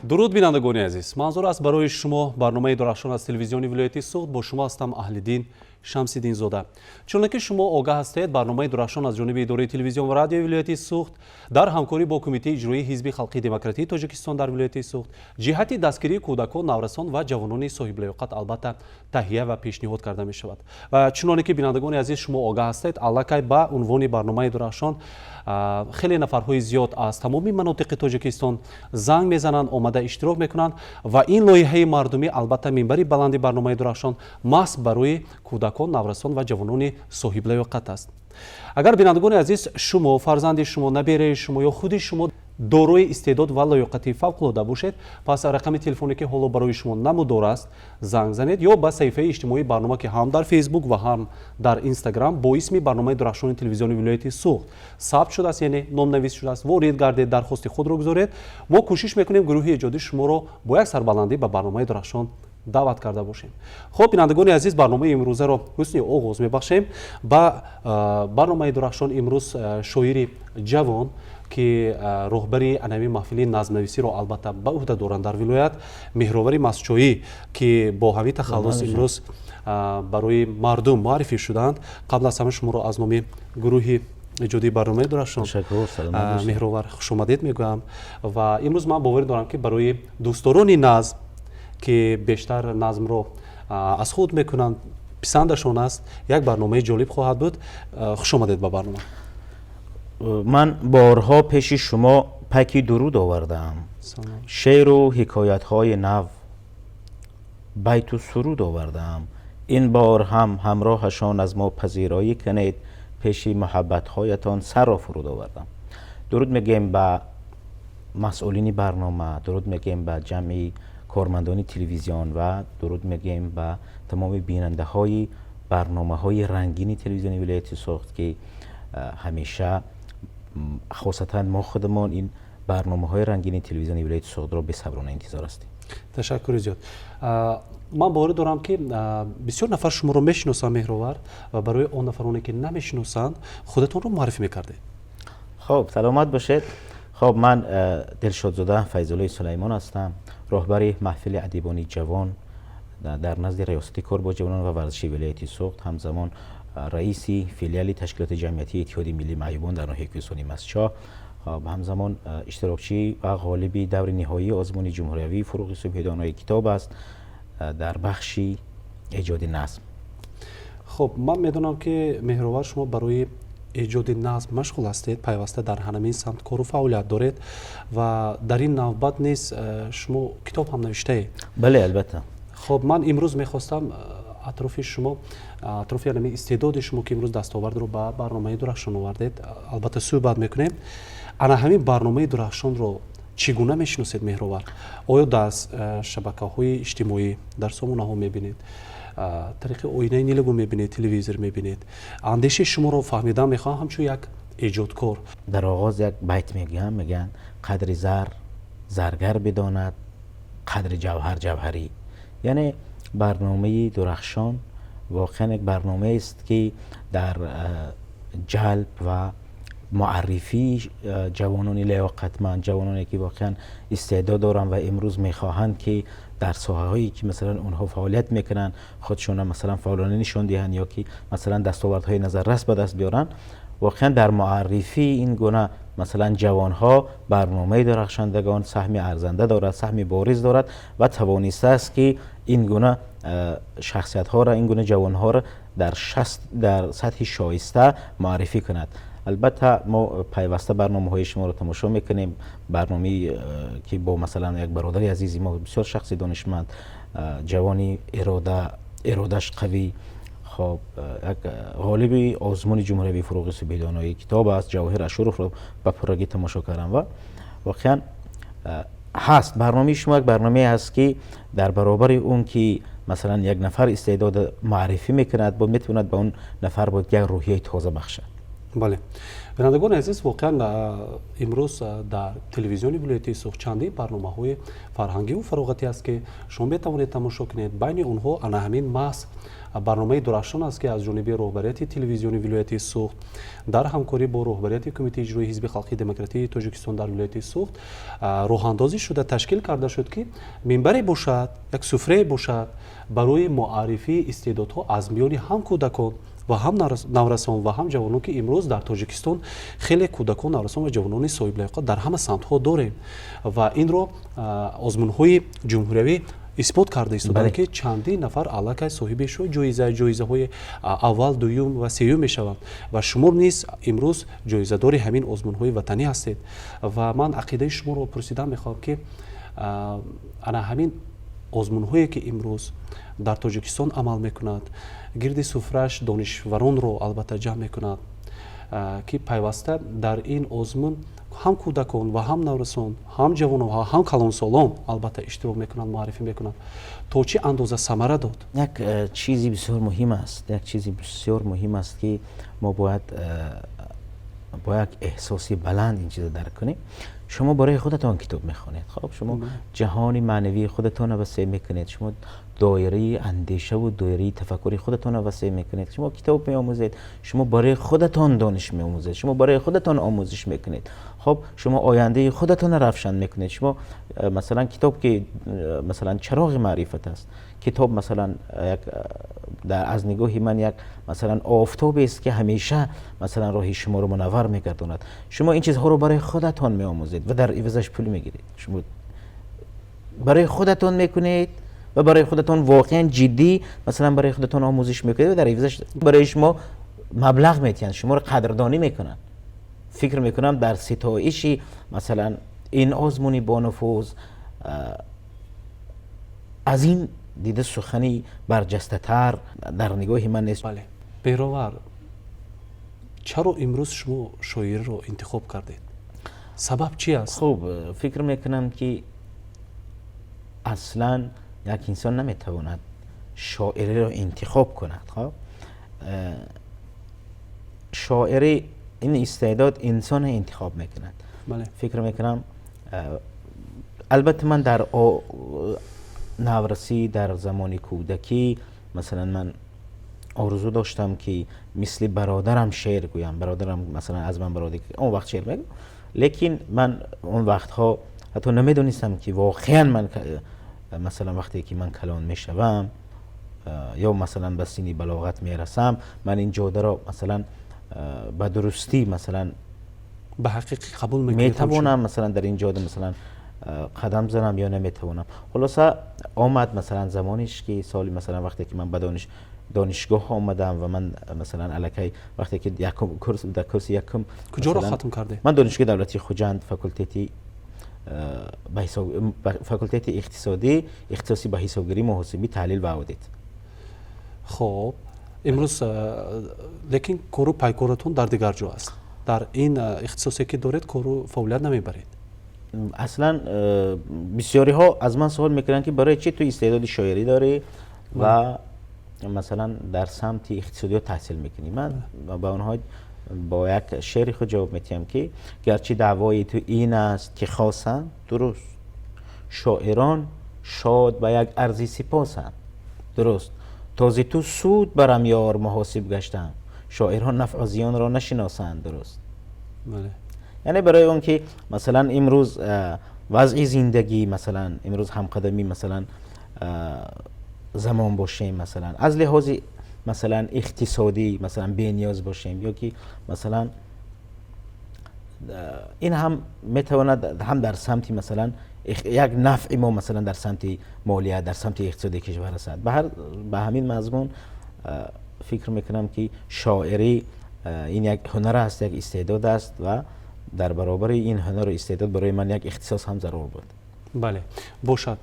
درود بینندگان عزیز، منظور است برای شما برنامه درخشان از تلویزیون ولایت سوخت. با شما هستم اهل‌دین شمس‌الدین زاده. چونکه شما آگاه هستید، برنامه درخشان از جانب اداره تلویزیون و رادیو ولایت سوخت در همکاری با کمیته اجرایی حزب خلقی دموکراتی تاجیکستان در ولایت سوخت جهت دستگیری کودکان، نورسان و جوانان صاحب لیاقت البته تهیه و پیشنهاد کرده می شود. و چونکه بینندگان عزیز شما آگاه هستید، الکی با عنوان برنامه درخشان خیلی نفرهای زیاد از تمامی مناطق تاجیکستان زنگ میزنند، آمده اشتراک میکنند و این لایحه مردمی البته منبری بلند برنامه درخشان محض برای کودکان، نورسان و جوانان صاحب لیاقت است. اگر بینندگان عزیز شما، فرزند شما، نبیره شما یا خود شما دارای استعداد و لیاقت فوق‌العاده باشید، پس رقم تلفنی که حالا برای شما نمودار است زنگ زنید یا به صفحه اجتماعی برنامه که هم در فیسبوک و هم در اینستاگرام با اسم برنامه درخشان تلویزیون ولایت سوخت ثبت شده است، یعنی نام نویس شده است، وارد گردید، درخواست خود را گذارید. ما کوشش میکنیم گروه ایجادی شما را با یک سربلندی به برنامه درخشان دعوت کرده باشیم. خب بینندگان عزیز، برنامه امروز را حسن آغاز میبخشیم. با برنامه درخشان امروز شاعری جوان که رهبری انمی محفل نظم نویسی را البته به عهده دارند در ولایت، مهرآور مسچویی که با همین تخلص امروز برای مردم معرفی شدند. قبل از همه شما را از نام گروه ایجادی برنامه درخشان مهرآور خوش آمدید میگویم و امروز من باور دارم که برای دوستداران نظم که بیشتر نظم را از خود میکنند، پسندشان است، یک برنامه جالب خواهد بود. خوش آمدید به برنامه. من بارها پیش شما پکی درود آوردم، شعر و حکایت های نو، بیت و سرود آوردم. این بار هم همراهشان از ما پذیرایی کنید، پیش محبت هایتان سر را فرود آوردم. درود میگیم به مسئولین برنامه، درود میگیم به جمعی کارمندان تلویزیون و درود میگیم به تمام بیننده های برنامه های رنگین تلویزیون ولایت سوخت که همیشه خاصتا ما خودمان این برنامه های رنگین تلویزیون ولایت سوخت را به صبرانه انتظار هستیم. تشکر زیاد. من باور دارم که بسیار نفر شما رو میشناسند مهرآور و برای اون نفرانی که نمیشناسند خودتون رو معرفی میکرده. خب سلامت باشید. خب من دلشادزاده فیض‌الله سلیمان هستم، رهبر محفل ادیبانی جوان در نزد ریاست کار با جوانان و ورزشی ولایت سوخت، همزمان رئیسی فیلیال تشکیلات جمعیتی اتحادیه ملی معیوبان در ناحیه کوهستانی مسچا، همزمان اشتراکچی و غالبی دور نهایی آزمون جمهوری فروغ صبحی دانای کتاب است در بخشی ایجاد نظم. خب من میدونم که مهرآور شما برای ایجاد نظم مشغول هستید، پیوسته در همین سمت کار و فعالیت دارید و در این نوبت نیز شما کتاب هم نوشته اید. بله البته. خب من امروز میخواستم اطراف شما، اطراف یعنی استعداد شما که امروز دستاورد رو به برنامه درخشان آوردید البته صحبت میکنیم. انا همین برنامه درخشان رو چگونه میشناسید مهرآور؟ آیا در شبکه‌های اجتماعی، در سامانه ها میبینید، طریق آینه نیلگو میبینید، تلویزیون میبینید؟ اندیشه شما رو فهمیدم میخوام همچون یک ایجادکار. در آغاز یک بیت میگن قدر زر زرگر بداند، قدر جوهر جوهری. یعنی برنامه درخشان واقعا یک برنامه است که در جلب و معرفی جوانان لیاقتمند، جوانانی که واقعا استعداد دارن و امروز میخواهند که در ساحه هایی که مثلا اونها فعالیت میکنن خودشون مثلا فعالانه نشون دهند یا که مثلا دستاوردهای نظر رس به دست بیارن، واقعا در معرفی این گونه مثلا جوان ها برنامه درخشندگان سهم ارزنده دارد، سهم بارز دارد و توانسته است که این گونه شخصیت ها را، این گونه جوان ها را در سطح شایسته معرفی کند. البته ما پیوسته برنامه های شما رو تماشا میکنیم، برنامه که با مثلا یک برادری عزیزی ما، بسیار شخص دانشمند، جوانی ارادش قوی، خب غالبی آزمون جمهوری فروغ صبحی دانای کتاب است، جواهر اشرف رو به پرگی تماشا کردم و واقعا هست برنامه شما یک برنامه هست که در برابر اون که مثلا یک نفر استعداد معرفی میکند با میتواند به اون نفر با یک روحیه تازه بخشه. бале бинандагони азиз воқеан имрӯз дар телевизиони вилояти суғ чандин барномаҳои фарҳангиву фароғатӣ аст ки шумо метавонед тамошо кунед. Байни онҳо ана ҳамин маҳз барномаи дурахшон аст ки аз ҷониби роҳбарияти телевизиони вилояти суғ дар ҳамкорӣ бо роҳбарияти кумитаи иҷроии ҳизби халқии демократии тоҷикистон дар вилояти суғ роҳандозӣ шуда ташкил карда шуд ки минбаре бошад, як суфрае бошад барои муаррифии истеъдодҳо аз миёни ҳам кӯдакон ва ҳам наврасон ва ҳам ҷавонон ки имрӯз дар тоҷикистон хеле кӯдакон, наврасон ва ҷавонони соҳиблайоқат дар ҳама самтҳо дорем ва инро озмунҳои ҷумҳуриявӣ исбот карда истоданд ки чандин нафар аллакай соҳиби ҷоизаҳои аввал, дуюм ва сеюм мешаванд ва шумо низ имрӯз ҷоизадори ҳамин озмунҳои ватанӣ ҳастед ва ман ақидаи шуморо пурсидан мехоҳам ки ана ҳамин озмунҳое ки имрӯз дар тоҷикистон амал мекунад гирди суфрааш донишваронро албатта ҷамъ мекунад ки пайваста дар ин озмун ҳам кӯдакон ва ҳам наврасон, ҳам ҷавонон ва ҳам калонсолон албатта иштирок мекунанд, муаррифӣ мекунанд. То чӣ андоза самара дод? як чизи бисёр муҳим аст, як чизи бисёр муҳим аст ки мо бояд бо як эҳсоси баланд ин чизро дарк кунем. шумо барои худатон китоб мехонед, хоб шумо ҷаҳони маънавии худатонро васеъ мекунед, шумо доираи андешаву доираи тафаккури худатонро васеъ мекунед, шумо китоб меомӯзед, шумо барои худатон дониш меомӯзед, шумо барои худатон омӯзиш мекунед, хоб шумо ояндаи худатонро равшан мекунед. шумо масалан китоб ки масалан чароғи маърифат аст, китоб масалан як аз нигоҳи ман як масалан офтобест ки ҳамеша масалан роҳи шуморо мунаввар мегардонад. шумо ин чизҳоро барои худатон меомӯзед ва дар ивазаш пул мегиред. шумо барои худатон мекунед ва барои худатон воқеан ҷиддӣ масалан барои худатон омӯзиш мекунед ва дар ивазаш барои шумо маблағ метиҳанд, шуморо қадрдонӣ мекунанд. фикр мекунам дар ситоиши масалан ин озмуни бонуфуз аз ин дида сухани барҷастатар дар нигоҳи ман нест. бале беровар чаро имрӯз шумо шоириро интихоб кардед? сабаб чи аст? хуб фикр мекунам ки аслан як инсон наметавонад шоириро интихоб кунад. хоб шоири ин истеъдод инсон интихоб мекунад. фикр мекунам албатта ман дар наврасӣ дар замони кӯдакӣ масалан ман орзу доштам ки мисли бародарам шеър гӯям, бародарам масалан аз ман бароди он вақт шеър мегӯ, лекин ман он вақтҳо ҳатто намедонистам ки воқеан ман масалан вақте ки ман калон мешавам ё масалан ба синни балоғат мерасам, ман ин ҷодаро масалан ба дурустӣ масалан ба ҳақиқӣ қабул метавонам масалан дар ин ҷода масалан қадам занам ё наметавонам. хулоса омад масалан замонеш ки соли масалан вақте ки ман ба донишгоҳ омадам ва ман масалан аллакай вақте ки дар курси якум куҷоро хатм карде? ман донишгоҳи давлатии хуҷанд факултети иқтисодӣ, ихтисоси ба ҳисобгирӣ, муҳосибӣ, таҳлил ва аудит. хоб имрӯз лекин кору пайкоратон дар дигар ҷо аст. дар ин ихтисосе ки доред кору фаъолият намебаред? аслан бисёриҳо аз ман суол мекунанд ки барои чӣ ту истеъдоди шоирӣ дорӣ ва масалан дар самти иқтисодиёт таҳсил мекунӣ. ман ба онҳо бо як шеъри худ ҷавоб метиҳам ки гарчи даъвои ту ин аст ки хосанд, дуруст, шоирон шод ба як арзи сипосанд, дуруст, този ту суд барам ёр муҳосиб гаштам, шоирон нафъу зиёнро нашиносанд, дуруст. яъне барои он ки масалан имрӯз вазъи зиндагӣ масалан имрӯз ҳамқадамӣ масалан замон бошем масалан аз лиҳози масалан иқтисодӣ масалан бениёз бошем ё ки масалан ин ҳам метавонад ҳам дар самти масалан як нафъи мо масалан дар самти молия дар самти иқтисоди кишвар расад. ба ҳамин мазмун фикр мекунам ки шоирӣ ин як ҳунар аст, як истеъдод аст ва дар баробари ин ҳунару истеъдод барои ман як ихтисос ҳам зарур буд. бале бошад.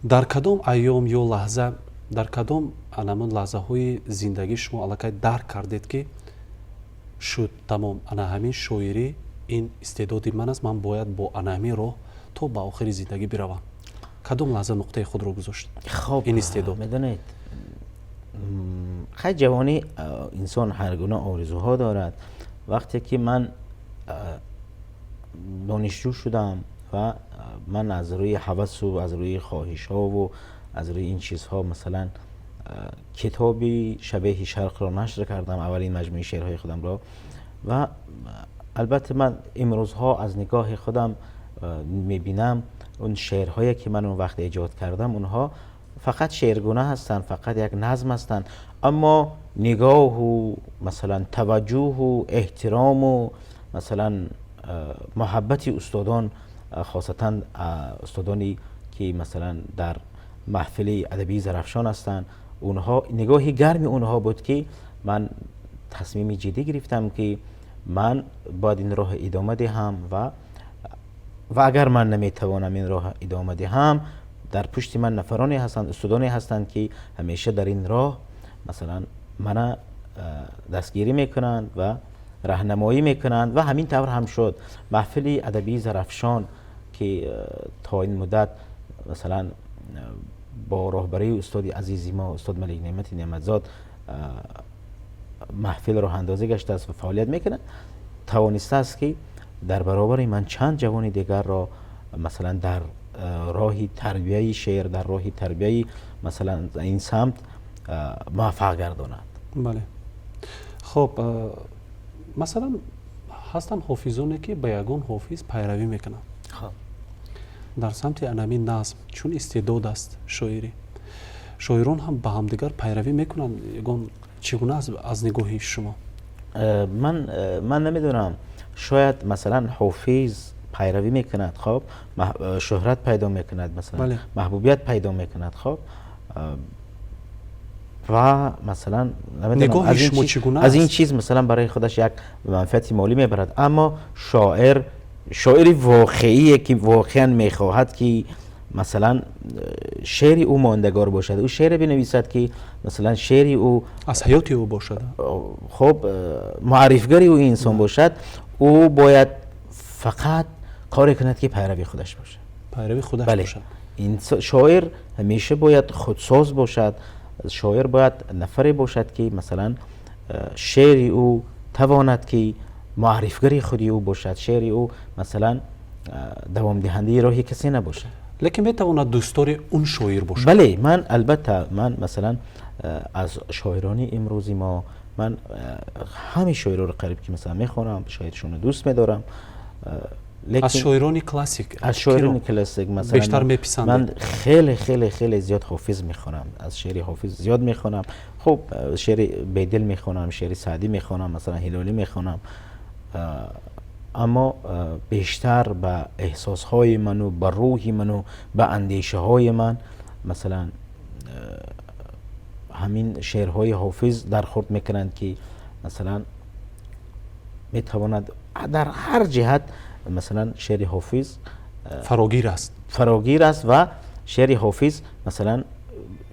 дар кадом айём ё лаҳза дар кадом анамон лаҳзаҳои зиндагӣ шумо аллакай дарк кардед ки шуд тамом ана ҳамин шоирӣ ин истеъдоди ман аст, ман бояд бо ана ҳамин роҳ то ба охири зиндагӣ биравам? кадом лаҳза нуқтаи худро гузошт ин истеъдод? медонед хай ҷавонӣ инсон ҳар гуна орзуҳо дорад وقتی که من دانشجو شدم و من از روی هوس و از روی خواهش ها و از روی این چیزها مثلا کتابی شبیه شرق را نشر کردم، اولین مجموعه شعرهای خودم را. و البته من امروزها از نگاه خودم میبینم اون شعرهایی که من اون وقت ایجاد کردم اونها فقط شعرگونه هستند، فقط یک نظم هستند، اما نگاه و مثلا توجه و احترام و مثلا محبت استادان، خاصتا استادانی که مثلا در محفل ادبی زرافشان هستند، اونها نگاهی گرم اونها بود که من تصمیم جدی گرفتم که من باید این راه ادامه دهم و اگر من نمیتوانم این راه ادامه دهم، در پشت من نفرانی هستند، استادانی هستند که همیشه در این راه مثلا من دستگیری میکنند و راهنمایی میکنند و همین طور هم شد. محفل ادبی زرافشان که تا این مدت مثلا با راهبری استاد عزیزی ما استاد ملک نعمت نعمتزاد محفل راه اندازی گشته است و فعالیت میکنه، توانسته است که در برابر من چند جوان دیگر را مثلا در راه تربیه شعر، در راه تربیه مثلا این سمت موفق گرداند. بله. خب مثلا هستن حافظانی که به یگان حافظ پیروی میکنن. خب در سمت انمی نظم چون استعداد است شاعری، شاعران هم به همدیگر پیروی میکنن یگان، چگونه از نگاه شما؟ من نمیدونم، شاید مثلا حافظ پیروی میکند، خب شهرت پیدا میکند، مثلا بله. محبوبیت پیدا میکند، خب و مثلا نگاه شما چگونه از این چیز مثلا برای خودش یک منفعت مالی میبرد، اما شاعری واقعی که واقعا میخواهد که مثلا شعر او ماندگار باشد، او شعر بنویسد که مثلا شعر او از حیات او باشد، خب معرفگری او انسان باشد، او باید فقط کاری کند که پیروی خودش باشه، پیروی خودش بله. باشد. این شاعر همیشه باید خودساز باشد، شاعر باید نفری باشد که مثلا شعر او تواند که معرفگری خودی او باشد، شعر او مثلا دوام دهنده راهی کسی نباشد، لیکن میتواند دوستدار اون شاعر باشد. بله. من البته من مثلا از شاعران امروزی ما من همه شاعران رو قریب که مثلا میخوانم، شاعرشون رو دوست میدارم، لیکن از شاعران کلاسیک، از شاعران کلاسیک مثلا بیشتر میپسندید؟ من خیلی خیلی خیلی زیاد حافظ میخوانم، از شعر حافظ زیاد میخوانم. خب شعر بیدل میخوانم، شعر سعدی میخوانم، مثلا هلالی میخوانم، اما بیشتر به احساسهای من و به روح من و به اندیشه های من مثلا همین شعرهای حافظ درخورد میکنند که مثلا میتواند در هر جهت مثلا شعر حافظ فراگیر است و شعر حافظ مثلا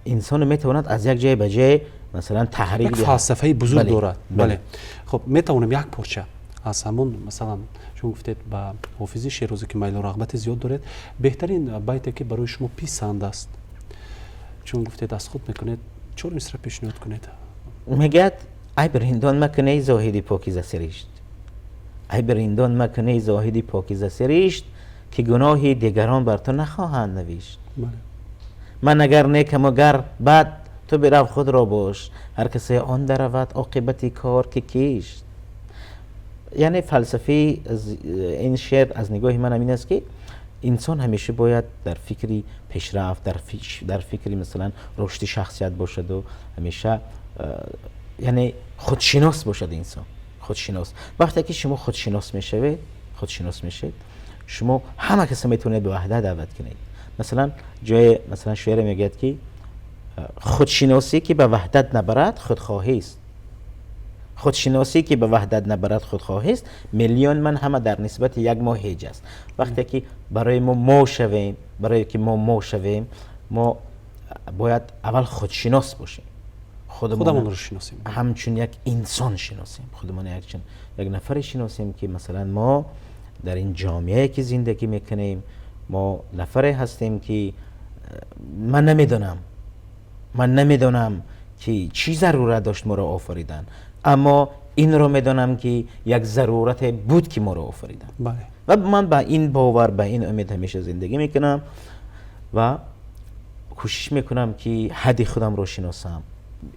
انسان میتواند از یک جای به جای مثلا تحریک یک فلسفه بزرگ بله. دارد. بله. بله. خب میتونم یک پارچه از همون مثلا چون گفتید به حافظی شیرازی که میل و رغبت زیاد دارید، بهترین بیتی که برای شما پسند است چون گفتید از خود میکنید، چرا این را پیشنهاد کنید؟ میگد ای برهندان مکنه زاهدی پاکیزه سرشت، ای برهندان مکنه زاهدی پاکیزه سرشت که گناهی دیگران بر تو نخواهند نوشت. بله. من اگر نیکم و گر بد تو برو خود را باش، هر کسی آن درود عاقبت کار که کیشت. یعنی فلسفه این شعر از نگاه من این است که انسان همیشه باید در فکری پیشرفت، در فکری مثلا رشد شخصیت باشد و همیشه یعنی خودشناس باشد انسان، خودشناس. وقتی که شما خودشناس میشید شما همه کسی میتونه به وحدت دعوت کنید. مثلا جای مثلا شعر میگه که خودشناسی که به وحدت نبرد خودخواهی است، خودشناسی که به وحدت نبرد خودخواهی است. میلیون من همه در نسبت یک ما هیچ است. وقتی که برای ما شویم، ما باید اول خودشناس باشیم، خودمون رو شناسیم، همچون یک انسان شناسیم، خودمون یک نفر شناسیم که مثلا ما در این جامعه که زندگی میکنیم ما نفری هستیم که من نمیدونم که چی ضرورت داشت ما را آفریدن، اما این رو میدانم که یک ضرورت بود که ما رو آفریدن بله. و من با این باور به این امید همیشه زندگی میکنم و کوشش میکنم که حد خودم رو شناسم.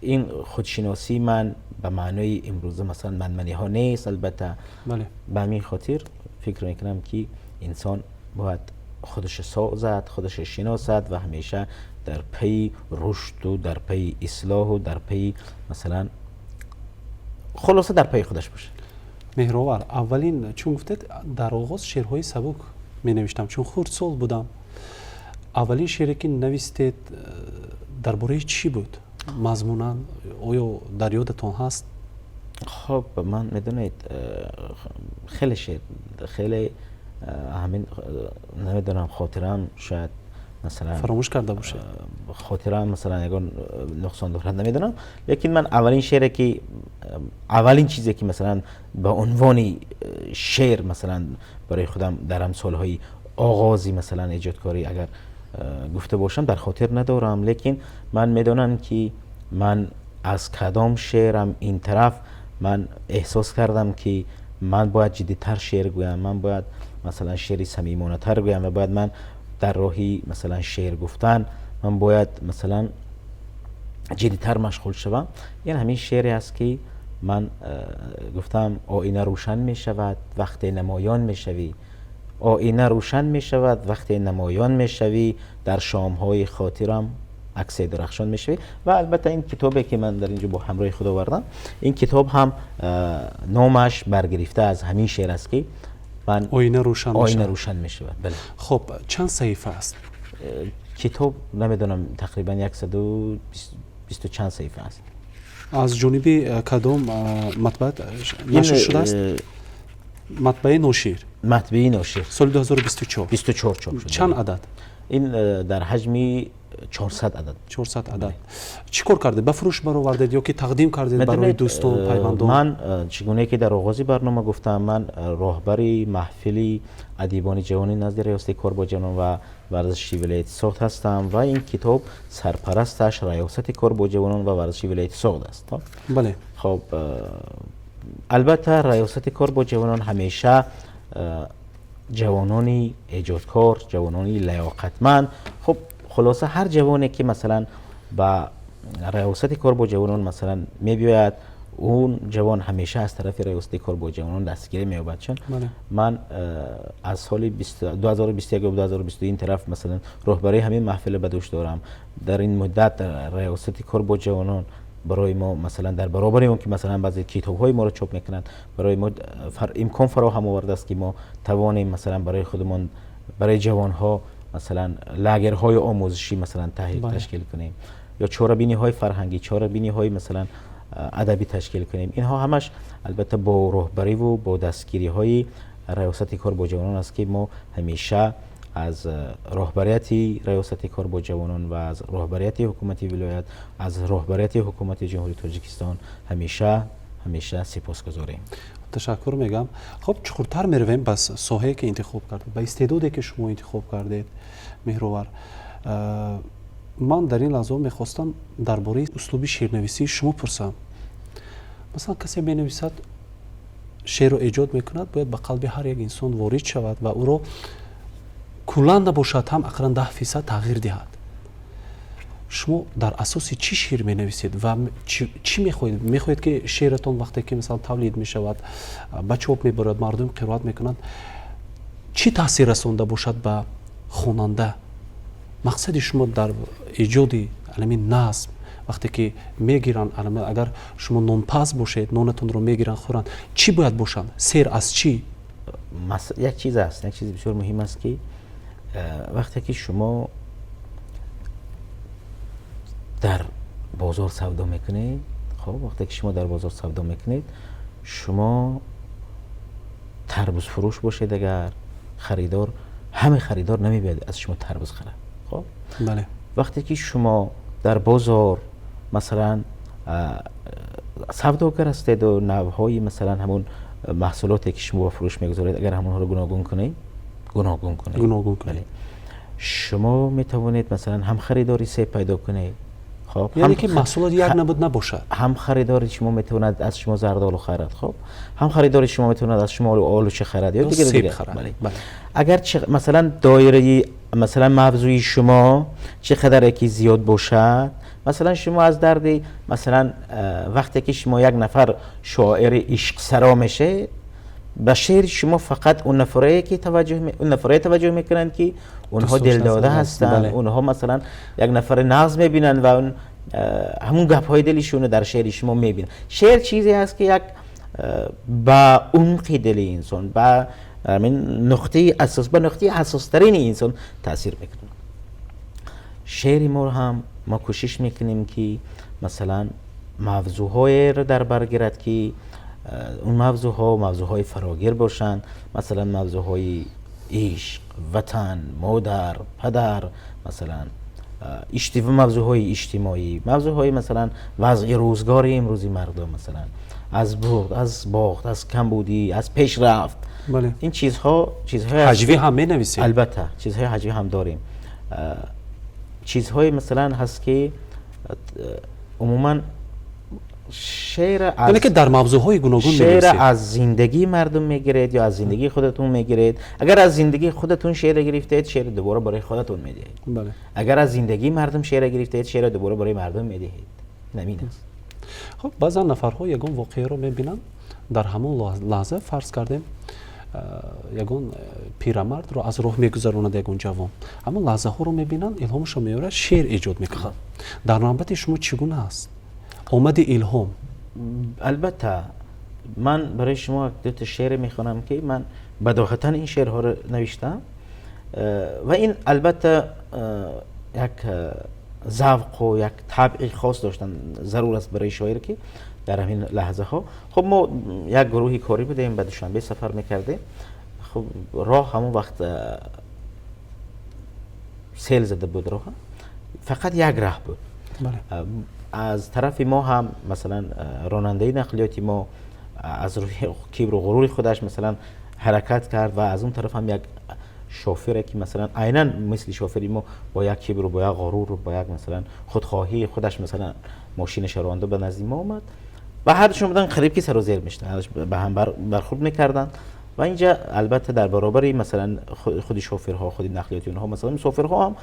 این خودشناسی من به معنای امروز مثلا منمنی ها نیست، البته بله. به همین خاطر فکر میکنم که انسان باید خودش سازد، خودش شناسد و همیشه در پی رشد و در پی اصلاح و در پی مثلا خلاصه در پی خودش باشه. مهرآور، اولین چون گفتید در آغاز شعرهای سبک می نوشتم چون خردسال بودم. اولین شعری که نوشتید درباره چی بود؟ مضمونا آیا در یادتون هست؟ خب من میدونید خیلی شعر خیلی همین نمیدونم خاطرم شاید مثلا فراموش کرده باشه. خاطرم مثلا اگر نقصان دارد نمیدونم، لیکن من اولین شعری که اولین چیزی که مثلا به عنوان شعر مثلا برای خودم در امثالهای آغازی مثلا ایجادکاری اگر گفته باشم در خاطر ندارم، لیکن من میدونم که من از کدام شعرم این طرف من احساس کردم که من باید جدی‌تر شعر گویم، من باید مثلا شعری صمیمانه تر گویم و باید من در راهی مثلا شعر گفتن من باید مثلا جدی‌تر مشغول شوم. این همین شعری است که من گفتم آینه روشن می شود وقتی نمایان می شوی، آینه روشن می شود وقتی نمایان می شوی، در شام‌های خاطرم عکس درخشان می شوی. و البته این کتابی که من در اینجا با همراه خود آوردم، این کتاب هم نامش برگرفته از همین شعر است که من آینه روشن می شود. بله. خب چند صحیفه است؟ کتاب نمیدونم تقریبا 120 چند صحیفه است. از جانب کدام مطبع نشر شده است؟ مطبع نوشیر. مطبع نوشیر. سال 2024. 24 چاپ شده. چند عدد؟ این در حجم 400 عدد. 400 عدد. چی کار کردید؟ به فروش برآوردید یا که تقدیم کردید برای دوستان پیوندان؟ من چگونه که در آغاز برنامه گفتم، من راهبر محفلی ادیبان جوانی نزد ریاست کار با جوانان و ورزشی ولایت سوخت هستم و این کتاب سرپرستش ریاست کار با جوانان و ورزشی ولایت سوخت است. بله. خب البته ریاست کار با جوانان همیشه جوانانی ایجادکار، جوانانی لیاقتمند، خب خلاصه هر جوانی که مثلا با ریاست کار با جوانان مثلا میبیاید، اون جوان همیشه از طرف ریاست کار با جوانان دستگیری مییابد. چون من از سال 2021 و 2022 این طرف مثلا راهبری همین محفل به دوش دارم. در این مدت در ریاست کار با جوانان برای ما مثلا در برابر اون که مثلا بعضی کتاب‌های ما رو چاپ میکنند، برای ما امکان فراهم آورده است که ما توانیم مثلا برای خودمان برای جوانها مثلا لاگرهای آموزشی مثلا تشکیل کنیم یا چهاره‌بینی‌های فرهنگی، چهاره‌بینی‌های مثلا ادبی تشکیل کنیم. اینها همش البته با راهبری و با دستگیری‌های ریاست کار با جوانان است که ما همیشه از راهبریت ریاست کار با جوانان و از راهبریت حکومت ولایت، از راهبریت حکومت جمهوری تاجیکستان همیشه سپاسگزاریم. تشکر میگم. خب چقدرتر میرویم بس ساحه‌ای که انتخاب کردید، به استعدادی که شما انتخاب کردید مهرآور. من در این لحظه میخواستم درباره اسلوب شعرنویسی شما پرسم. مثلا کسی مینویسد شعر رو ایجاد میکند، باید به قلب هر یک انسان وارد شود و او رو کلاً نباشد هم اقلا 10% تغییر دهد. شما در اساس چی شعر می نویسید و چی میخواهید؟ میخواهید که شعرتون وقتی که مثلا تولید می شود به چاپ می برد، مردم قرائت میکنند، چی تاثیر رسانده باشد به خواننده؟ مقصد شما در ایجاد علمی نظم وقتی که میگیرن، اگر شما نانپز باشید نانتون رو میگیرن خورن، چی باید باشند؟ سیر از چی؟ یک چیز است، یک چیز بسیار مهم است که وقتی که شما در بازار سودا میکنید، خب وقتی که شما در بازار سودا میکنید، شما تربوز فروش باشید، اگر خریدار همه خریدار نمیباید از شما تربوز خرید. خب بله. وقتی که شما در بازار مثلا سوداگر هستید و نوعهای مثلا همون محصولاتی که شما فروش میگذارید اگر همونها رو گوناگون کنید، شما میتوانید مثلا هم خریداری سه پیدا کنید. خب یعنی که محصولات یک نبود نباشد. هم خریدار شما میتواند از شما زردآلو خرد، خب هم خریدار شما میتواند از شما آلوچه خرد یا دیگه خرد. بله. بله. اگر مثلا دایره مثلا موضوعی شما چقدر که زیاد باشد، مثلا شما از درد مثلا وقتی که شما یک نفر شاعر عشق سرا میشه، به شعر شما فقط اون نفره که توجه میکنن که اونها دلداده هستن. بله. اونها مثلا یک نفر نظم میبینن و اون همون گپ های دلشون در شعر شما میبینن. شعر چیزی هست که یک با عمق دل انسان، با نقطه حساس ترین انسان تاثیر میکنه. شعر ما هم ما کوشش میکنیم که مثلا موضوعهای رو در بر گیرد که اون موضوعهای فراگیر باشن، مثلا موضوعهای عشق، وطن، مادر، پدر، مثلا موضوعهای اجتماعی، موضوعهای مثلا وضع روزگار امروزی مردم، مثلا از برد، از باخت، از کمبودی، از پیشرفت. بله. این چیزهای هجوی هم می نویسید؟ البته چیزهای هجوی هم داریم. چیزهای مثلا هست که عموما شعر از یعنی که در موضوعهای گوناگون شعر از زندگی مردم میگیرید یا از زندگی خودتون میگیرید. اگر از زندگی خودتون شعر گرفتید، شعر دوباره برای خودتون میدهید. بله. اگر از زندگی مردم شعر گرفتید، شعر دوباره برای مردم میدهید. نمین است. خب بعضا نفرها یگان واقعه رو میبینن، در همون لحظه فرض کردیم یگان پیرمرد رو از راه میگذراند یگان جوان، همون لحظه ها رو میبینن، الهامش رو میاره، شعر ایجاد میکنن. در نوبت شما چگونه است آمد الهام؟ البته من برای شما دو تا شعر میخوانم که من بداهتا این شعرها رو نوشتم و این البته یک ذوق و یک طبع خاص داشتن ضرور است برای شاعر که در همین لحظه ها. خب ما یک گروهی کاری بودیم، به دوشنبه سفر میکردیم. خب راه همون وقت سیل زده بود، راه فقط یک راه بود. بله. از طرف ما هم مثلا راننده نقلیاتی ما از روی کبر و غرور خودش مثلا حرکت کرد و از اون طرف هم یک شوفر که مثلا عیناً مثل شوفری ما با یک کبر و با یک غرور و با یک مثلا خودخواهی خودش مثلا ماشینش راننده به نزد ما اومد و هر دوشون بودن قریب که سر و زیر میشدن، به هم برخورد میکردن و اینجا البته در برابر مثلا خود شوفرها، خود نقلیاتی اونها مثلا شوفرها هم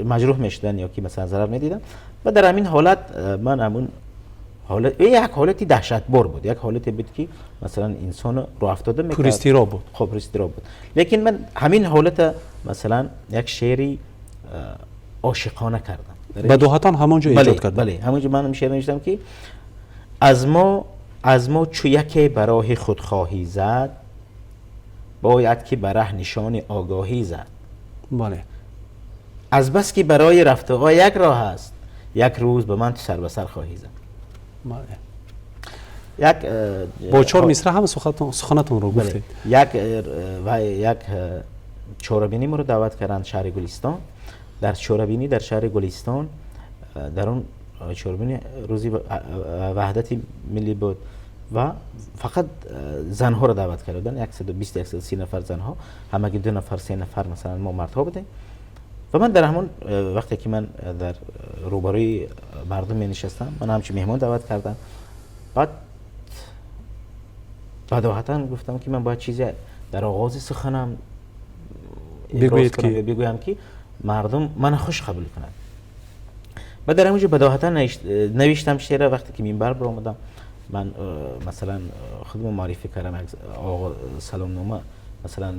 مجروح میشدن یا که مثلا ضرر میدیدن و در همین حالت من همون حالت یک حالتی دهشتبار بود، یک حالتی بود که مثلا انسان رو افتاده میکرد. پریستیرا بود. خب پریستیرا بود. لیکن من همین حالت مثلا یک شعری عاشقانه کردم. بداهتا همونجا ایجاد کردم. بله همونجا من شعر نوشتم که از ما چو یک برای خودخواهی زد، باید که بره نشان آگاهی زد. بله. از بس که برای رفته یک راه است، یک روز به من سر به سر خواهی زد. بله. با 4 مصرع هم سخنتون رو گفتید. یک چهاربینی ما رو دعوت کردن شهر گلستان. در چهاربینی در شهر گلستان، در اون چهاربینی روزی وحدت ملی بود و فقط زنها رو دعوت کردن، 120-130 نفر زنها، همگی 2 نفر 3 نفر مثلا ما مردها بودیم و من در همون وقتی که من در روبروی مردم می نشستم، من همچین مهمان دعوت کردم. بعد بداهتا گفتم که من باید چیزی در آغاز سخنم بگویم که مردم من خوش قبول کنند. و در همونجا بداهتا نوشتم شعر. وقتی که منبر بر آمدم، من مثلا خودم معرفی کردم، آقا سلام نامه، مثلا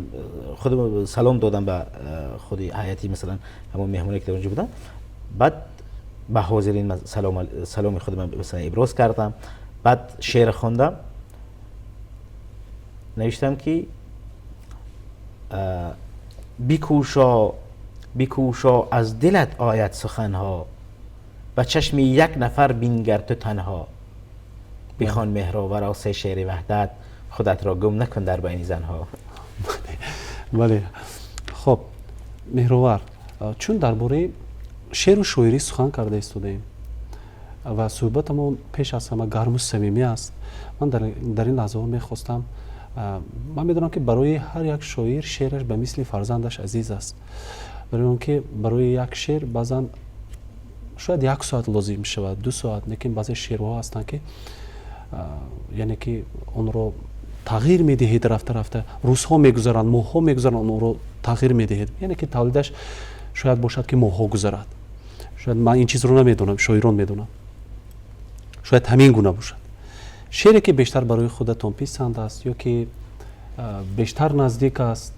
خودم سلام دادم به خود هیئتی مثلا همون مهمونی که اونجا بودن. بعد به حاضرین سلام خودم مثلا ابراز کردم. بعد شعر خواندم، نوشتم که بیکوشا از دلت آید سخنها، و چشم یک نفر بینگر تو تنها. بخوان مهراور آسه شعر وحدت، خودت را گم نکن در بین زنها. بله. خب مهراور، چون درباره شعر و شاعری سخن کرده ایستادیم و صحبت ما پیش از همه گرم و صمیمی است، من در این لحظه ها میخواستم، من میدونم که برای هر یک شاعر شعرش به مثل فرزندش عزیز است، برای اون که برای یک شعر بعضا شاید 1 ساعت لازم شود 2 ساعت، لیکن بعضی شعرها هستند که یعنی که اون رو تغییر میدهید رفته رفته، روزها میگذرند، ماهها میگذرند، اون رو تغییر میدهید، یعنی که تولیدش شاید باشد که ماهها گذرد. شاید من این چیز رو نمیدونم، شاعران میدونم، شاید همین گونه باشد. شعری که بیشتر برای خودتون پسند است یا که بیشتر نزدیک است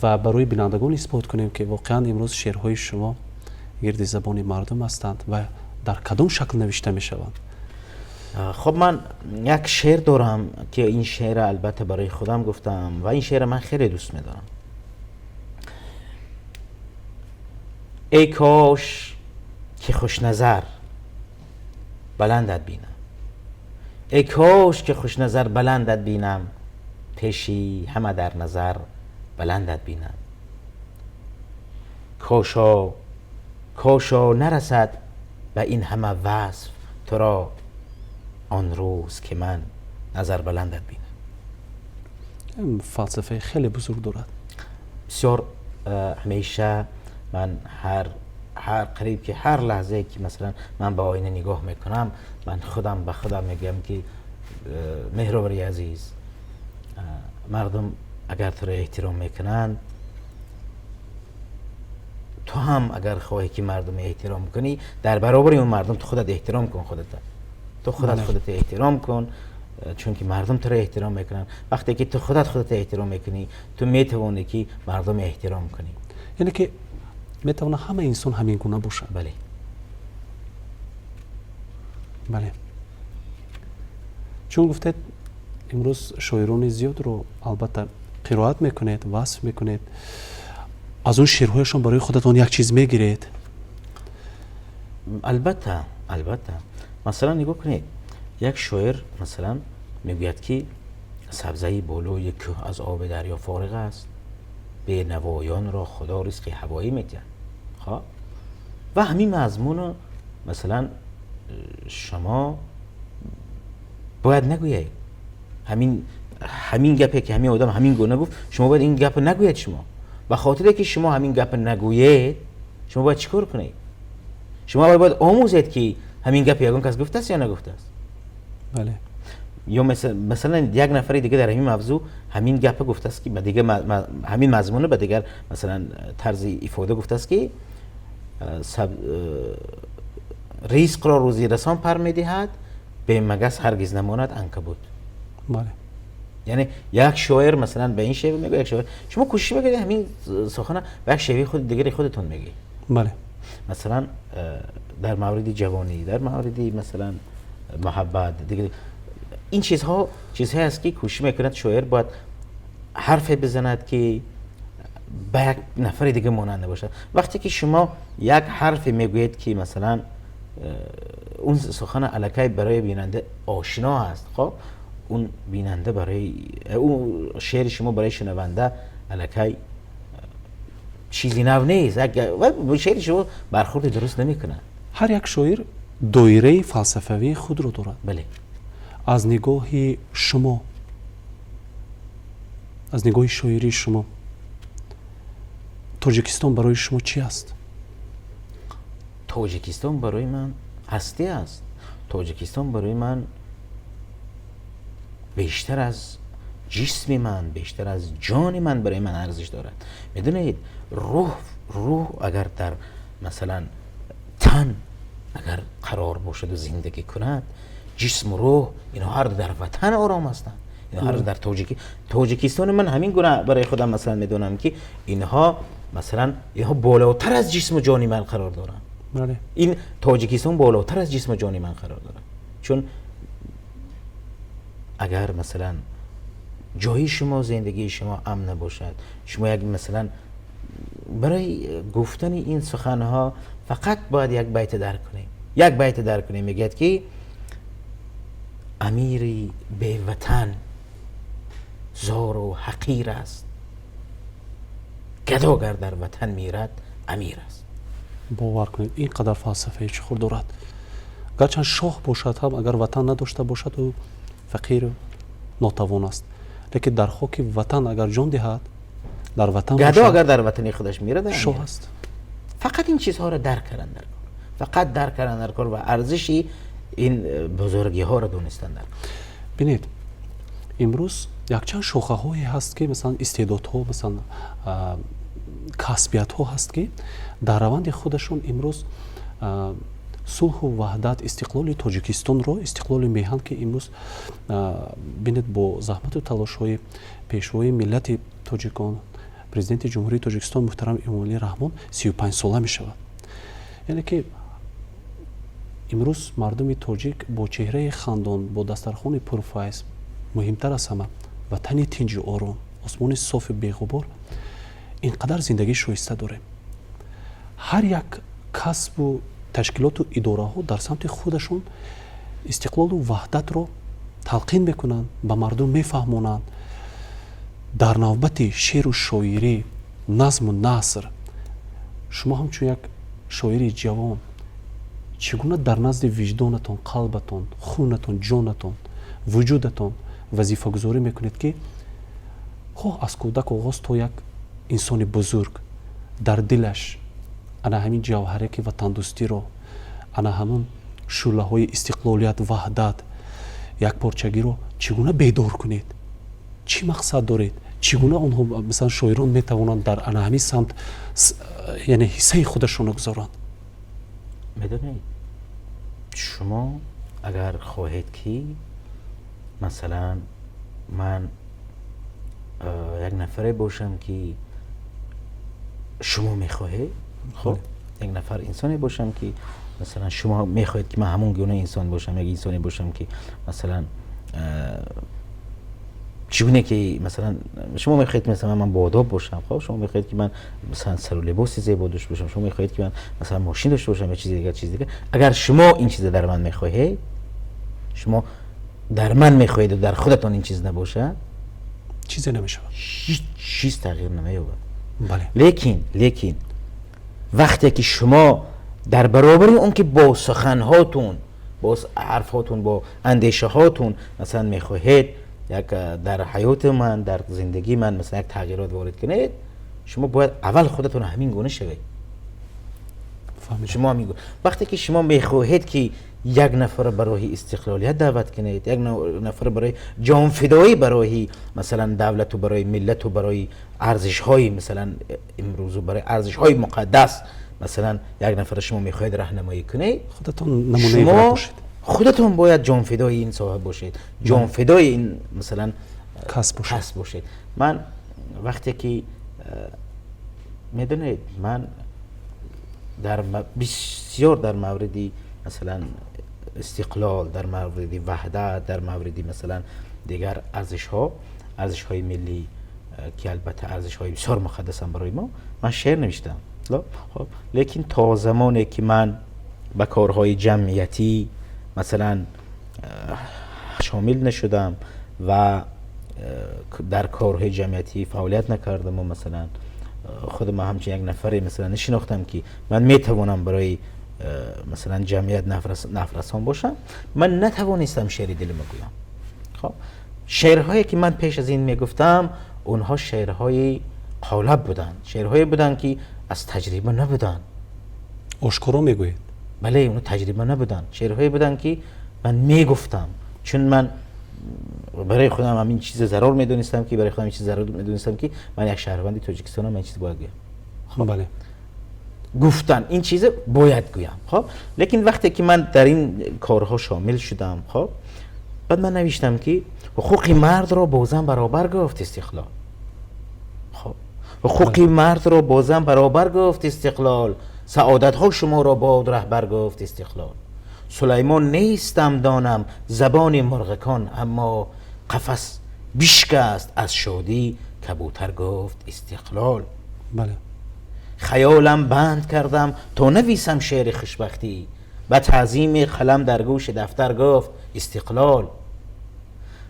و برای بینندگان اثبات کنیم که واقعا امروز شعرهای شما گرد زبان مردم هستند و در کدام شکل نوشته می شوند؟ خب من یک شعر دارم که این شعر البته برای خودم گفتم و این شعر من خیلی دوست می‌دارم. ای کاش که خوش نظر بلندت بینم، ای کاش که خوش نظر بلندت بینم، پیشی همه در نظر بلندت بینم. کاشا نرسد به این همه وصف تو را، آن روز که من نظر بلندت بینم. فلسفه خیلی بزرگ دارد. بسیار همیشه من هر قریب که هر لحظه که مثلا من به آینه نگاه میکنم، من خودم به خودم میگم که مهربانی عزیز، مردم اگر تو را احترام میکنند، تو هم اگر خواهی که مردم احترام کنی، در برابر اون مردم تو خودت احترام کن. تو خودت احترام کن، چون که مردم تو را احترام میکنن. وقتی که تو خودت احترام میکنی، تو میتوانی که مردم احترام کنی. یعنی که میتونه همه انسان همین گونه باشه. بله. بله. چون گفتید امروز شاعران زیاد رو البته قرائت میکنید، وصف میکنید، از اون شعرهایشان برای خودتون یک چیز میگیرید؟ البته مثلا نگاه کنید، یک شاعر مثلا میگوید که سبزه بالای کوه از آب دریا فارغ است، به نوایان را خدا رزق هوایی میدهد. خب و همین مضمون مثلا شما باید نگویید. همین گپی که همین آدم همین گونه گفت، شما باید این گپ نگویید. شما به خاطر که شما همین گپ نگویید، شما باید چیکار کنید؟ شما باید آموزید که همین گپ یگان کس گفته است یا نگفته است. بله. یا مثلا یک نفر دیگه در همین موضوع همین گپ گفته است که به دیگه همین مضمون به دیگر مثلا طرز ifade گفته است که رزق را روزی رسان پر میدهد، به مگس هرگز نماند عنکبوت. بله. یعنی یک شاعر مثلا به این شعر میگه، یک شاعر شما کوشش بکنید همین سخن به یک شیوه دیگری خودتون میگی. بله. مثلا در مورد جوانی، در مورد مثلا محبت دیگه، این چیزهایی است که کوشش میکند شاعر باید حرف بزند که به یک نفر دیگه مانند باشد. وقتی که شما یک حرف میگویید که مثلا اون سخن الکی برای بیننده آشنا است، خب اون بیننده برای اون شعر شما برای شنونده الکی چیزی نو نیست و شعر شما برخورد درست نمیکنه. هر یک شاعر دایره فلسفوی خود رو دارد. بله. از نگاه شما، از نگاه شاعری شما، تاجیکستان برای شما چی است؟ تاجیکستان برای من هستی است. تاجیکستان برای من بیشتر از جسم من، بیشتر از جان من برای من ارزش دارد. میدونید روح اگر در مثلا تن اگر قرار باشد و زندگی کند، جسم و روح اینا هر در وطن آرام هستند. اینا هر در تاجیکستان من همین گونه برای خودم مثلا میدونم که اینها مثلا بالاتر از جسم و جان من قرار دارن. بله. این تاجیکستان بالاتر از جسم و جان من قرار داره. چون اگر مثلا جای شما، زندگی شما امن نباشد، شما یک مثلا برای گفتن این سخنها فقط باید یک بیت درک کنیم. میگه که امیری به وطن زار و حقیر است، گدا گر در وطن میرد امیر است. باور کنید اینقدر فلسفه چخور دارد. گرچه شاه باشد هم اگر وطن نداشته باشد و فقیر و ناتوان است، لیکن در خاک وطن اگر جان دهد، در وطن گدا اگر در وطن خودش میرد شاه است. فقط این چیزها را درک کردن. فقط درک کردن در کار و ارزشی این بزرگی ها را دونستن در. بینید امروز якчанд шохаҳое ҳаст ки масалан истеъдодҳо масалан касбиятҳо ҳаст ки дар раванди худашон имрӯз сулҳу ваҳдат истиқлоли тоҷикистонро истиқлоли меҳан ки имрӯз бинед бо заҳмату талошҳои пешвои миллати тоҷикон президенти ҷумҳурии тоҷикистон муҳтарам эмомалӣ раҳмон 35 сола мешавад. яъне ки имрӯз мардуми тоҷик бо чеҳраи хандон бо дастархони пурфайз муҳимтар аз ҳама ватани тинҷу ором осмони софи беғубор инқадар зиндагӣ шоиста дорем. ҳар як касбу ташкилоту идораҳо дар самти худашон истиқлолу ваҳдатро талқин мекунанд, ба мардум мефаҳмонанд. дар навбати шеъру шоирӣ, назму наср шумо ҳамчун як шоири ҷавон чигуна дар назди виҷдонатон, қалбатон, хунатон, ҷонатон, вуҷудатон вазифагузорӣ мекунед ки хоҳ аз кӯдак оғоз то як инсони бузург дар дилаш ана ҳамин ҷавҳаре ки ватандӯстиро, ана ҳамон шӯълаҳои истиқлолият, ваҳдат, якпорчагиро чигуна бедор кунед? чӣ мақсад доред? чигуна онҳо мисалан шоирон метавонанд дар ана ҳамин самт яъне ҳиссаи худашонро гузоранд? میدونید شما اگر خواهید که مثلا من یک نفره باشم که شما میخواهید، خب یک نفر انسانی باشم که مثلا شما میخواهید که من همون گونه انسان باشم، یک انسانی باشم که مثلا چگونه که مثلا شما میخواهید مثلا من با آداب باشم، خب شما میخواهید که من مثلا سر و لباس زیبا داشته باشم، شما میخواهید که من مثلا ماشین داشته باشم یا چیز دیگه. اگر شما این چیز در من میخواهید، شما در من میخواهید و در خودتان این چیز نباشه، چیزی نمیشه، هیچ چیز تغییر نمییابد. بله. لیکن وقتی که شما در برابر اون که با سخنهاتون، با حرفاتون، با اندیشه هاتون مثلا میخواهید یک در حیات من، در زندگی من مثلا یک تغییرات وارد کنید، شما باید اول خودتون همین گونه شوید. شما همین گونه. وقتی که شما میخواهید که یک نفر برای استقلالیت دعوت کنید، یک نفر برای جان فدایی برای مثلا دولت و برای ملت و برای ارزش های مثلا امروز و برای ارزش های مقدس مثلا یک نفر شما میخواهید راهنمایی کنید، خودتون نمونه عبرت باشید. خودتون باید جان فدای این صاحب باشید، جان فدای این مثلا کسب باشید. من وقتی که میدونید من در بسیار در موردی مثلا استقلال، در موردی وحدت، در موردی مثلا دیگر ارزش های ملی که البته ارزش های بسیار مقدس هم برای ما، من شعر نوشتم. خب لیکن تا زمانی که من به کارهای جمعیتی مثلا شامل نشدم و در کارهای جمعیتی فعالیت نکردم و مثلا خودم همچین یک نفری مثلا نشناختم که من میتوانم برای مثلا جمعیت نفرسان باشم، من نتوانستم شعر دل بگویم. خب شعرهایی که من پیش از این میگفتم اونها شعرهای قالب بودن، شعرهایی بودن که از تجربه نبودن. آشکارا میگوید؟ بله، اونها تجربه نبودن، شعرهایی بودن که من میگفتم چون من برای خودم همین چیز ضرور میدونستم که برای خودم این چیز ضرور میدونستم که من یک شهروند تاجیکستانم، من این چیز باید بگم. بله. گفتن این چیز باید گویم. خب لیکن وقتی که من در این کارها شامل شدم، خب بعد من نوشتم که حقوق مرد را با زن برابر گفت استقلال. خب حقوق مرد را با زن برابر گفت استقلال، سعادت ها شما را با رهبر گفت استقلال. سلیمان نیستم دانم زبان مرغکان، اما قفس بشکست از شادی کبوتر گفت استقلال. بله. خیالم بند کردم تا نویسم شعر خوشبختی، و تعظیم قلم در گوش دفتر گفت استقلال.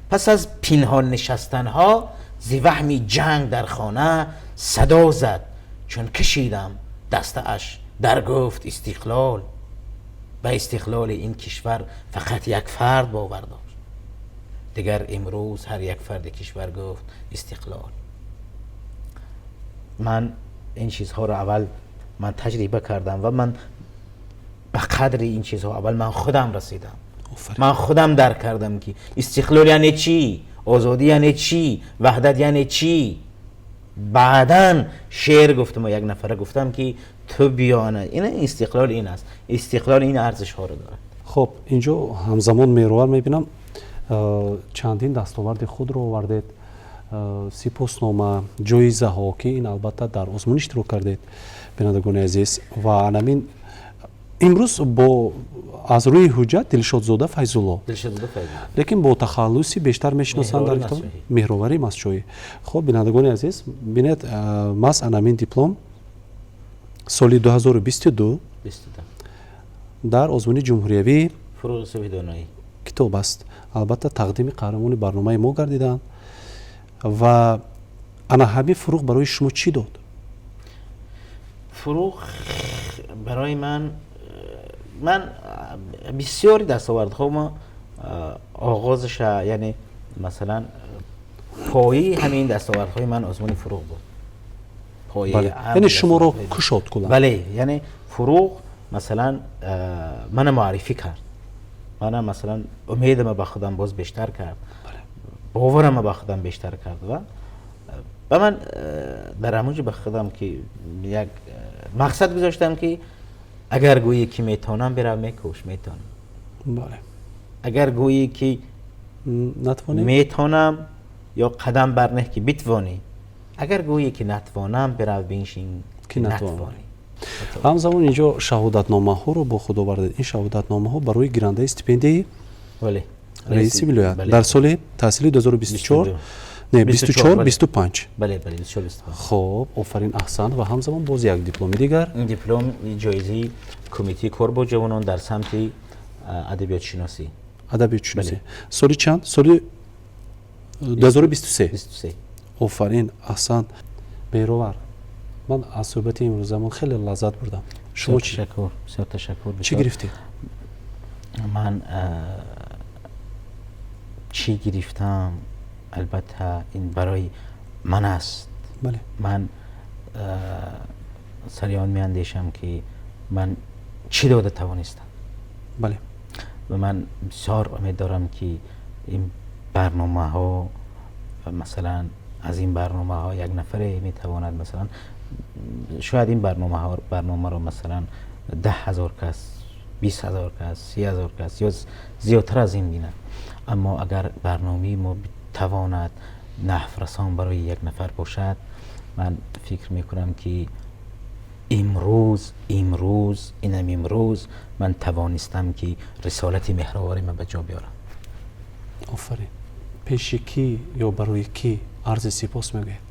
پس از پنهان نشستنها ز وهمی جنگ در خانه صدا زد، چون کشیدم دستش در گفت استقلال. به استقلال این کشور فقط یک فرد باور داشت، دیگر امروز هر یک فرد کشور گفت استقلال. من این چیزها رو اول من تجربه کردم و من به قدر این چیزها اول من خودم رسیدم. من خودم درک کردم که استقلال یعنی چی، آزادی یعنی چی، وحدت یعنی چی. بعداً شعر گفتم و یک نفره گفتم که تو بیانه این استقلال این است، استقلال این ارزش ها رو دارد. خب اینجا همزمان میروار میبینم چندین دستاورد خود رو آوردید، سپاسنامه، جایزه ها که این البته در آزمون اشتراک کردید بینندگان عزیز. و همین امروز با از روی حجت دلشادزاده فیض‌الله، لیکن با تخلصی بیشتر میشناسند در کتاب مهروری مسجوی. خب بینندگان عزیز ببینید ماس همین دیپلم سال 2022 در آزمون جمهوریوی فروغ سویدانایی کتاب است. البته تقدیم قهرمان برنامه ما گردیدند و انا همین فروغ برای شما چی داد؟ فروغ برای من بسیاری دستاوردها ما آغازش یعنی مثلا پایه همین دستاوردهای من آزمون فروغ بود. بله. یعنی شما رو کشاد کلا. بله، یعنی فروغ مثلا من معرفی کرد، من مثلا امیدم به خودم باز بیشتر کرد، باورم به خودم بیشتر کرد و به من در همونجا به خودم که یک مقصد گذاشتم که اگر گویی که میتونم برم میکوش میتونم. بله. اگر گویی که نتوانم میتونم یا قدم برنه که بتوانی، اگر گویی که نتوانم برم بینشین که نتوانی. همزمان اینجا شهادتنامه ها رو با خود آوردید. این شهادتنامه ها برای گیرنده استیپندی رئیس ولایت در سال تحصیلی 2024 نه 24 25. بله 24 25. خب آفرین احسن. و همزمان باز یک دیپلم دیگر، این دیپلم جایزه کمیته کار با جوانان در سمت ادبیات شناسی. سال چند؟ سال 2023. آفرین احسن. بیروار من از صحبت امروزمون خیلی لذت بردم. شما تشکر. چی گرفتید؟ من چی گرفتم البته این برای من است. بله. من سریعان می اندیشم که من چی داده توانستم. بله. و من بسیار امید دارم که این برنامه ها مثلا از این برنامه ها یک نفره می تواند مثلا شاید این برنامه رو مثلا 10,000 کس، 20,000 کس، 30,000 کس یا زیادتر از این بینند. اما اگر برنامه ما تواند نحو رسان برای یک نفر باشد، من فکر میکنم که امروز من توانستم که رسالت مهرواری من به جا بیارم. آفرین. پیش کی یا برای کی عرض سپاس میگوید؟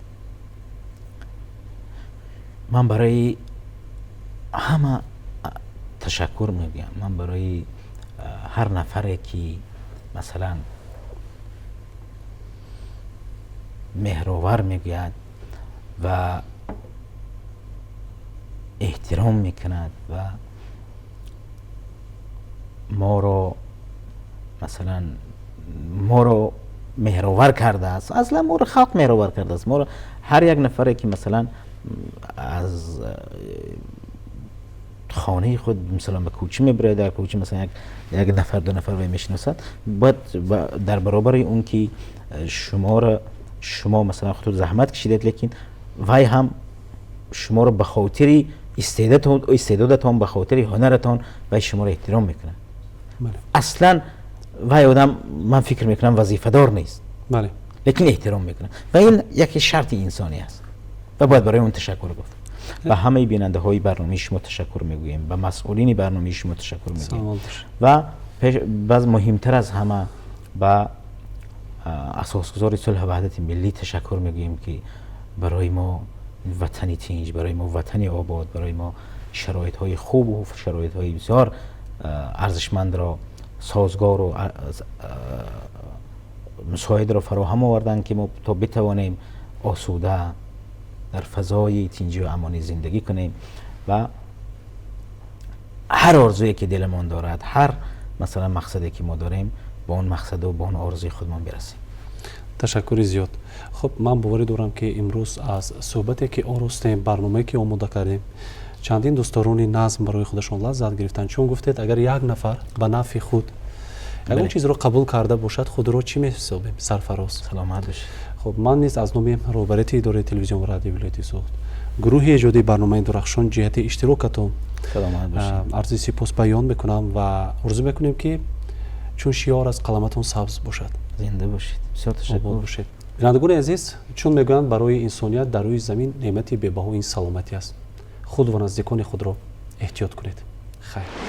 من برای همه تشکر میگم. من برای هر نفره که مثلا مهرآور میگوید و احترام میکند و ما رو مثلا مهرآور کرده است. اصلا ما رو خلق مهرآور کرده است. ما رو هر یک نفره که مثلا از خانه خود مثلا به کوچه میبره، در کوچه مثلا یک نفر دو نفر وی میشناسد، باید در برابر اون که شما مثلا خودتون زحمت کشیدید، لیکن وی هم شما رو به خاطر استعدادتون به خاطر هنرتون وی شما رو احترام میکنه. بله. اصلا وی آدم من فکر میکنم وظیفه دار نیست. بله. لیکن احترام میکنه و این یک شرط انسانی است و باید برای اون تشکر گفت. به همه بیننده های برنامه شما تشکر میگوییم، به مسئولین برنامه شما تشکر میگوییم و باز مهمتر از همه به اساسگزار صلح و وحدت ملی تشکر میگوییم که برای ما وطنی تنج، برای ما وطنی آباد، برای ما شرایط های خوب و شرایط های بسیار ارزشمند را سازگار و مساعد را فراهم آوردن که ما تا بتوانیم آسوده در فضای تنجی و امانی زندگی کنیم و هر آرزویی که دلمان دارد، هر مثلا مقصدی که ما داریم، با اون مقصد و با اون آرزوی خودمان برسیم. تشکر زیاد. خب من باور دارم که امروز از صحبتی که آرستیم، برنامه‌ای که آماده کردیم، чандин дӯстдорони назм барои худашон лаззат гирифтанд. чун гуфтед агар як нафар ба нафъи худ ягон чизро қабул карда бошад, худро чӣ меҳисобем? Сарфароз. саломат бошед. хуб, ман низ аз номи роҳбарияти идораи телевизион ва радиои вилояти Суғд, гурӯҳи эҷодии барномаи Дурахшон ҷиҳати иштирокатон саломат бошед. арзи сипос баён мекунам ва орзу мекунем ки чун шиёр аст қаламатон сабз бошад. зинда бошед. бисёр обод ташаккур. бошед. бинандагони азиз, чун мегӯянд барои инсоният дар рӯи замин неъмати бебаҳо ин саломатӣ аст. худ ва наздикони худро эҳтиёт кунед. хайр.